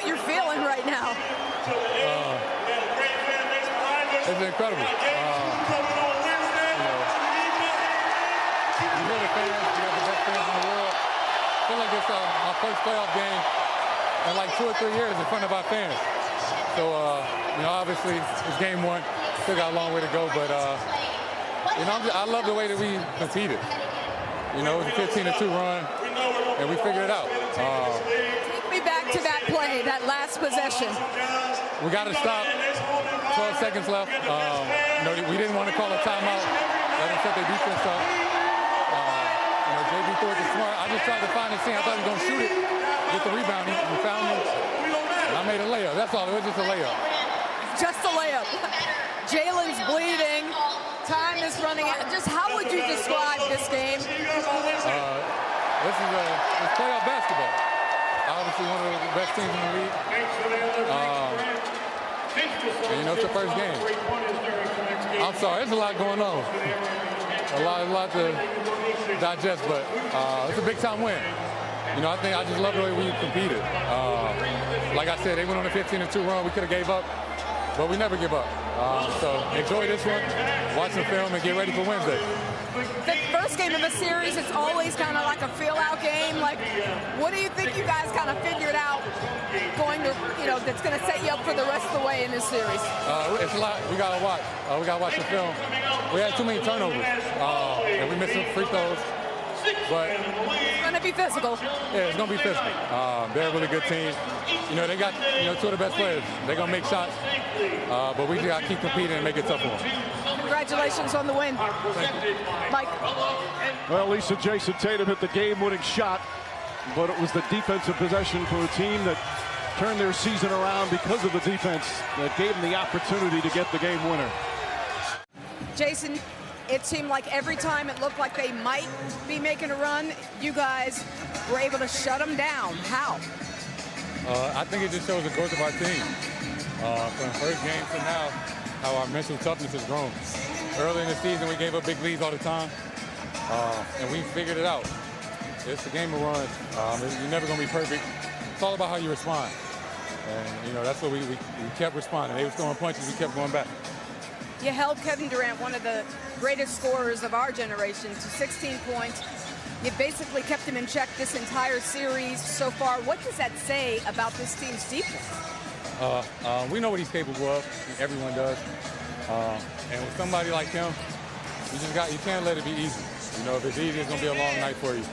what you're feeling right now. It's incredible. You hear the fans, you got the best fans in the world. I feel like it's our first playoff game in like 2 or 3 years in front of our fans. So, obviously it's game one. Still got a long way to go, but I love the way that we competed. It was a 15-2 run, and we figured it out. Take me back to that play, that last possession. We got to stop. 12 seconds left. We didn't want to call a timeout. Let them set their defense up. JB threw it to Smart. I just tried to find the seam. I thought he was going to shoot it. Get the rebound. He found me. And I made a layup. That's all. It was just a layup. Just a layup. Jalen's bleeding. Time is running out. Just how would you describe this game? This is playoff basketball. Obviously one of the best teams in the league. And it's the first game. I'm sorry, there's a lot going on. A lot to digest, but it's a big time win. I just love the way we competed. Like I said, they went on a 15-2 run. We could have gave up, but we never give up. So enjoy this one, watch the film, and get ready for Wednesday. The first game of a series, it's always kind of like a feel-out game. Like, what do you think you guys kind of figured out that's going to set you up for the rest of the way in this series? It's a lot. We got to watch. We got to watch the film. We had too many turnovers, and we missed some free throws. But it's going to be physical. Yeah, it's going to be physical. They're a really good team. They got 2 of the best players. They're going to make shots, but we got to keep competing and make it tough for them. Congratulations on the win. Thank you. Mike. Well, Lisa, Jayson Tatum hit the game-winning shot, but it was the defensive possession for a team that turned their season around because of the defense that gave them the opportunity to get the game winner. Jayson, it seemed like every time it looked like they might be making a run, you guys were able to shut them down. How? I think it just shows the growth of our team. From the first game to now, how our mental toughness has grown. Early in the season, we gave up big leads all the time, and we figured it out. It's a game of runs. You're never going to be perfect. It's all about how you respond. And, that's what we kept responding. They were throwing punches, we kept going back. You held Kevin Durant, one of the greatest scorers of our generation, to 16 points. You basically kept him in check this entire series so far. What does that say about this team's defense? We know what he's capable of. Everyone does. And with somebody like him, you can't let it be easy. If it's easy, it's going to be a long night for you.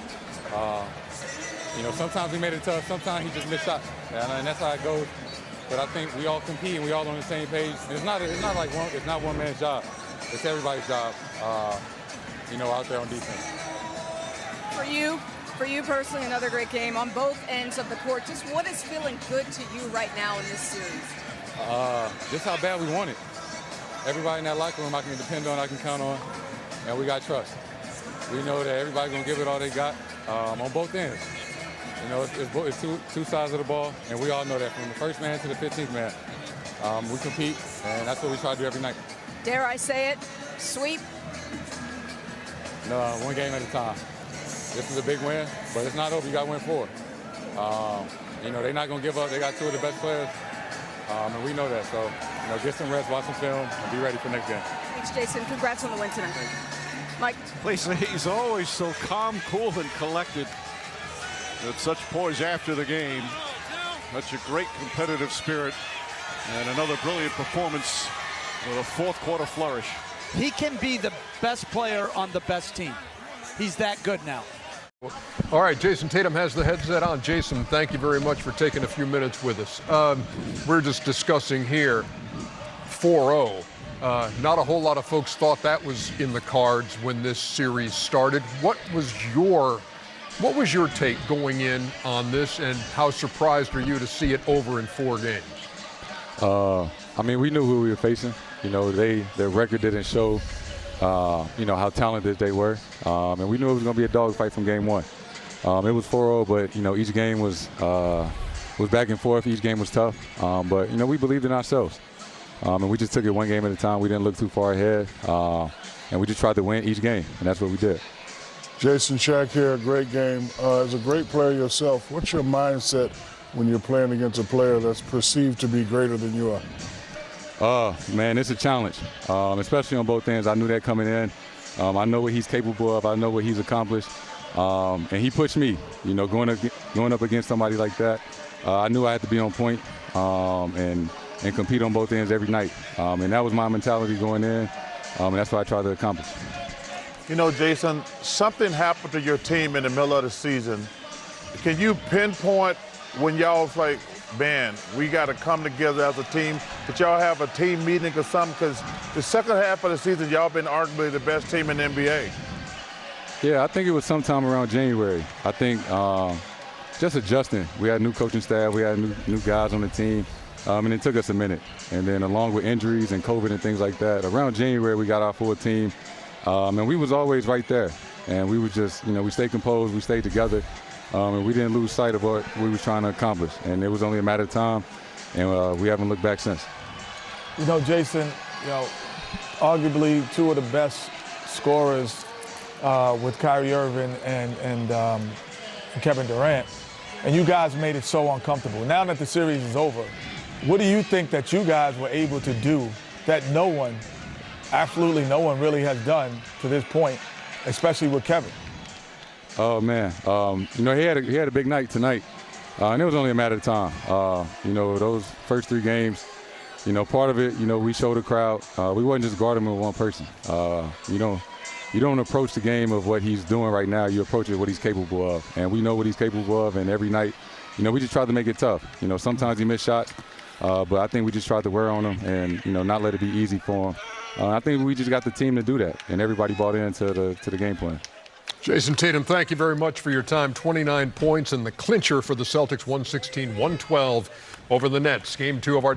Sometimes we made it tough. Sometimes he just missed shots. And that's how it goes. But I think we all compete and we all on the same page. And it's not one man's job. It's everybody's job. Out there on defense. For you personally, another great game on both ends of the court. Just what is feeling good to you right now in this series? Just how bad we want it. Everybody in that locker room I can depend on, I can count on, and we got trust. We know that everybody's going to give it all they got on both ends. It's two sides of the ball, and we all know that from the first man to the 15th man. We compete, and that's what we try to do every night. Dare I say it? Sweep? No, one game at a time. This is a big win, but it's not over. You got to win 4. They're not going to give up. They got 2 of the best players, and we know that. So, get some rest, watch some film, and be ready for next game. Thanks, Jayson. Congrats on the win tonight. Mike. Lisa, he's always so calm, cool, and collected. With such poise after the game. Such a great competitive spirit. And another brilliant performance with a fourth-quarter flourish. He can be the best player on the best team. He's that good now. All right, Jayson Tatum has the headset on. Jayson, thank you very much for taking a few minutes with us. We're just discussing here 4-0. Not a whole lot of folks thought that was in the cards when this series started. What was your take going in on this, and how surprised are you to see it over in 4 games? We knew who we were facing. Their record didn't show, how talented they were. And we knew it was going to be a dogfight from game 1. It was 4-0, but, each game was back and forth. Each game was tough. But, we believed in ourselves. And we just took it one game at a time. We didn't look too far ahead. And we just tried to win each game, and that's what we did. Jayson, Shaq here, great game. As a great player yourself, what's your mindset when you're playing against a player that's perceived to be greater than you are? Man, it's a challenge, especially on both ends. I knew that coming in. I know what he's capable of. I know what he's accomplished. And he pushed me, going up against somebody like that. I knew I had to be on point and compete on both ends every night. And that was my mentality going in, and that's what I tried to accomplish. Jayson, something happened to your team in the middle of the season. Can you pinpoint when y'all was like, man, we got to come together as a team? Did y'all have a team meeting or something? Because the second half of the season, y'all been arguably the best team in the NBA. Yeah, I think it was sometime around January. I think just adjusting. We had a new coaching staff. We had new guys on the team. And it took us a minute. And then along with injuries and COVID and things like that, around January we got our full team. And we was always right there. And we were just, we stayed composed, we stayed together. And we didn't lose sight of what we were trying to accomplish. And it was only a matter of time. And we haven't looked back since. Jayson, arguably two of the best scorers with Kyrie Irving and Kevin Durant. And you guys made it so uncomfortable. Now that the series is over, what do you think that you guys were able to do that absolutely no one really has done to this point, especially with Kevin? Oh, man. He had a big night tonight, and it was only a matter of time. Those first 3 games, part of it, we showed the crowd. We wasn't just guarding him with one person. You don't approach the game of what he's doing right now. You approach it what he's capable of, and we know what he's capable of. And every night, we just tried to make it tough. Sometimes he missed shots, but I think we just tried to wear on him and not let it be easy for him. I think we just got the team to do that, and everybody bought into the game plan. Jayson Tatum, thank you very much for your time. 29 points and the clincher for the Celtics, 116-112 over the Nets. Game 2 of our